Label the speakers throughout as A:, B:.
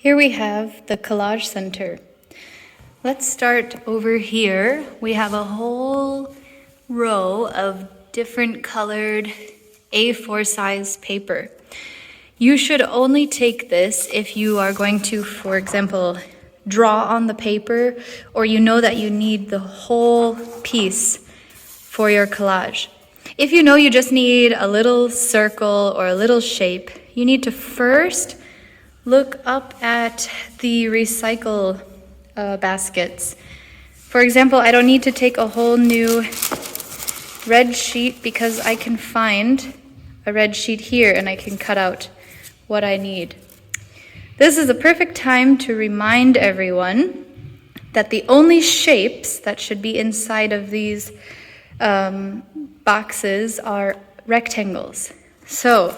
A: Here we have the Collage Center. Let's start over here. We have a whole row of different colored A4 size paper. You should only take this if you are going to, for example, draw on the paper, or you know that you need the whole piece for your collage. If you know you just need a little circle or a little shape, you need to first look up at the recycle baskets. For example, I don't need to take a whole new red sheet because I can find a red sheet here and I can cut out what I need. This is a perfect time to remind everyone that the only shapes that should be inside of these boxes are rectangles. So,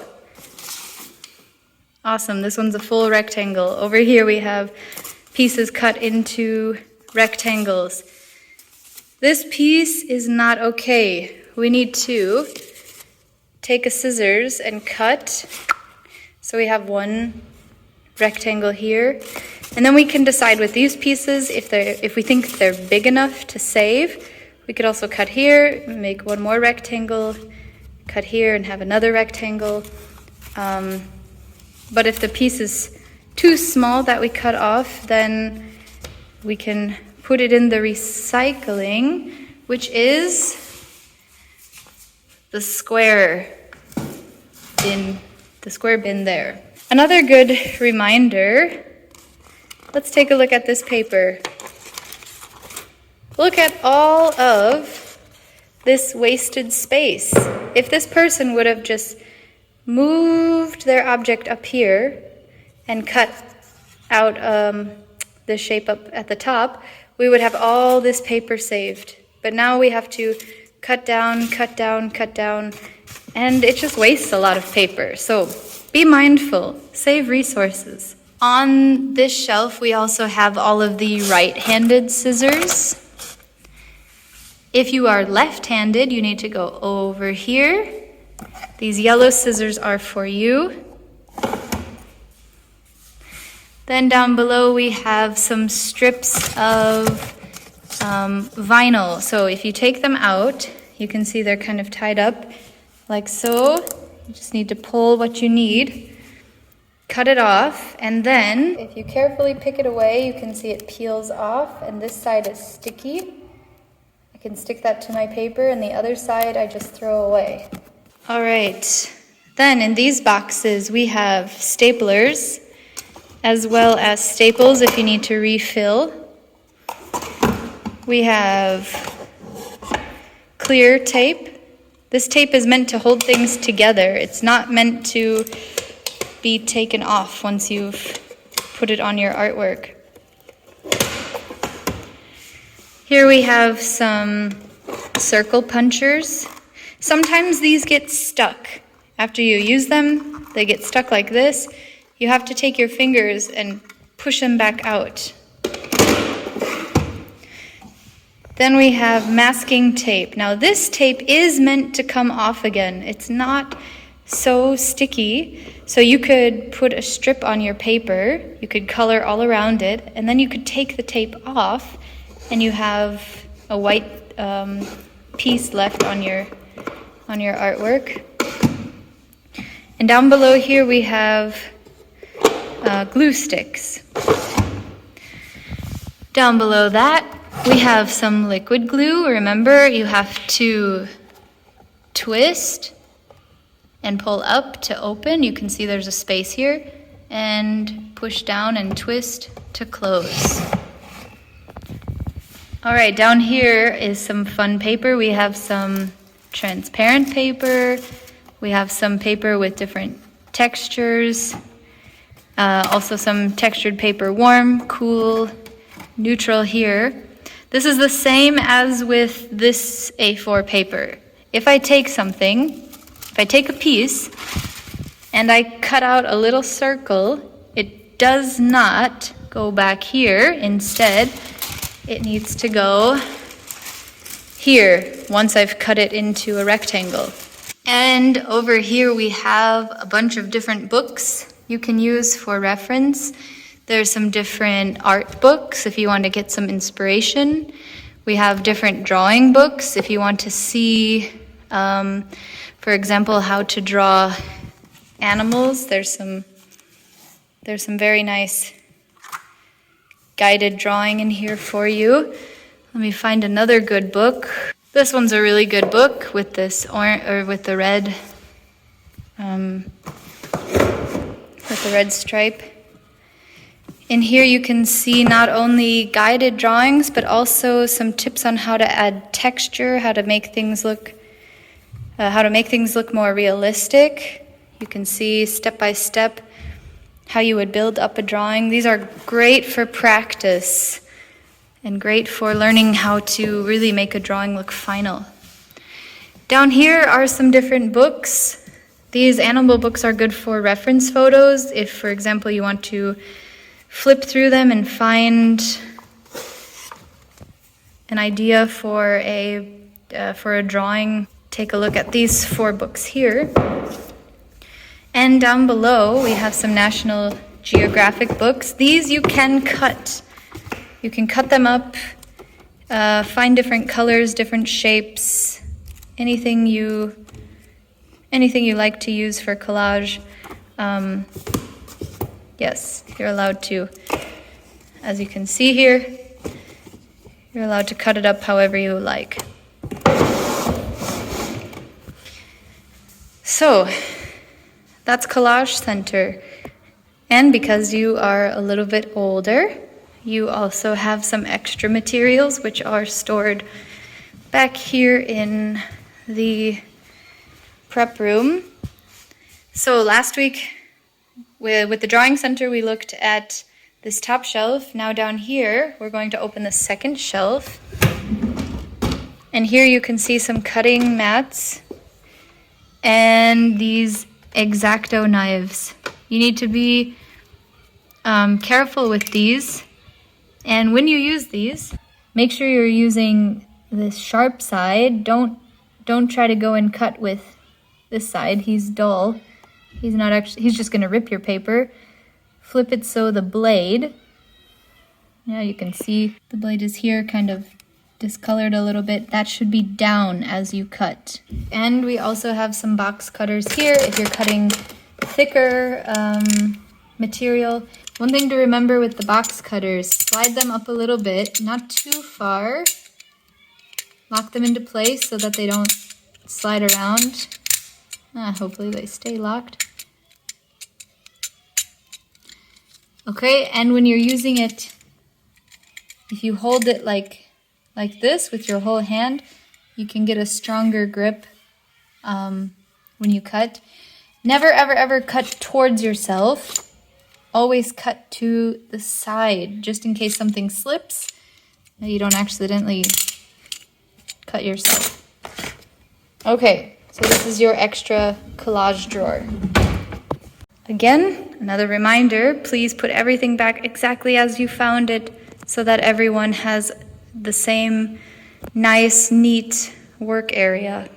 A: awesome, this one's a full rectangle. Over here we have pieces cut into rectangles. This piece is not okay. We need to take a scissors and cut. So we have one rectangle here, and then we can decide with these pieces if we think they're big enough to save. We could also cut here, make one more rectangle, cut here and have another rectangle. But if the piece is too small that we cut off, then we can put it in the recycling, which is the square bin there. Another good reminder, let's take a look at this paper. Look at all of this wasted space. If this person would have just moved their object up here and cut out the shape up at the top, we would have all this paper saved. But now we have to cut down, and it just wastes a lot of paper. So be mindful, save resources. On this shelf, we also have all of the right-handed scissors. If you are left-handed, you need to go over here. These yellow scissors are for you. Then down below, we have some strips of vinyl. So if you take them out, you can see they're kind of tied up like so. You just need to pull what you need, cut it off, and then if you carefully pick it away, you can see it peels off, and this side is sticky. I can stick that to my paper, and the other side I just throw away. All right, then in these boxes we have staplers, as well as staples if you need to refill. We have clear tape. This tape is meant to hold things together. It's not meant to be taken off once you've put it on your artwork. Here we have some circle punchers. Sometimes these get stuck. After you use them, they get stuck like this. You have to take your fingers and push them back out. Then we have masking tape. Now this tape is meant to come off again. It's not so sticky. So you could put a strip on your paper, you could color all around it, and then you could take the tape off and you have a white piece left on your artwork. And down below here we have glue sticks. Down below that we have some liquid glue. Remember, you have to twist and pull up to open. You can see there's a space here, and push down and twist to close. All right, down here is some fun paper. We have some transparent paper. We have some paper with different textures. Also some textured paper, warm, cool, neutral here. This is the same as with this A4 paper. If I take a piece and I cut out a little circle, it does not go back here. Instead, it needs to go here once I've cut it into a rectangle. And over here we have a bunch of different books you can use for reference. There's some different art books if you want to get some inspiration. We have different drawing books if you want to see, for example, how to draw animals. There's some very nice guided drawing in here for you. Let me find another good book. This one's a really good book with this with the red stripe. In here you can see not only guided drawings, but also some tips on how to add texture, how to make things look more realistic. You can see step by step how you would build up a drawing. These are great for practice and great for learning how to really make a drawing look final. Down here are some different books. These animal books are good for reference photos. If, for example, you want to flip through them and find an idea for a drawing, take a look at these 4 books here. And down below, we have some National Geographic books. These you can cut. You can cut them up, find different colors, different shapes, anything you like to use for collage. Yes, you're allowed to. As you can see here, you're allowed to cut it up however you like. So, that's Collage Center. And because you are a little bit older, you also have some extra materials which are stored back here in the prep room. So last week with the Drawing Center we looked at this top shelf. Now down here we're going to open the second shelf. And here you can see some cutting mats and these X-Acto knives. You need to be careful with these. And when you use these, make sure you're using this sharp side. Don't try to go and cut with this side. He's dull. He's just going to rip your paper. Flip it so the blade, yeah, you can see the blade is here, kind of discolored a little bit. That should be down as you cut. And we also have some box cutters here if you're cutting thicker material. One thing to remember with the box cutters, slide them up a little bit, not too far. Lock them into place so that they don't slide around. Hopefully they stay locked. Okay, and when you're using it, if you hold it like this with your whole hand, you can get a stronger grip when you cut. Never, ever, ever cut towards yourself. Always cut to the side, just in case something slips, you don't accidentally cut yourself. Okay, so this is your extra collage drawer. Again, another reminder, please put everything back exactly as you found it so that everyone has the same nice, neat work area.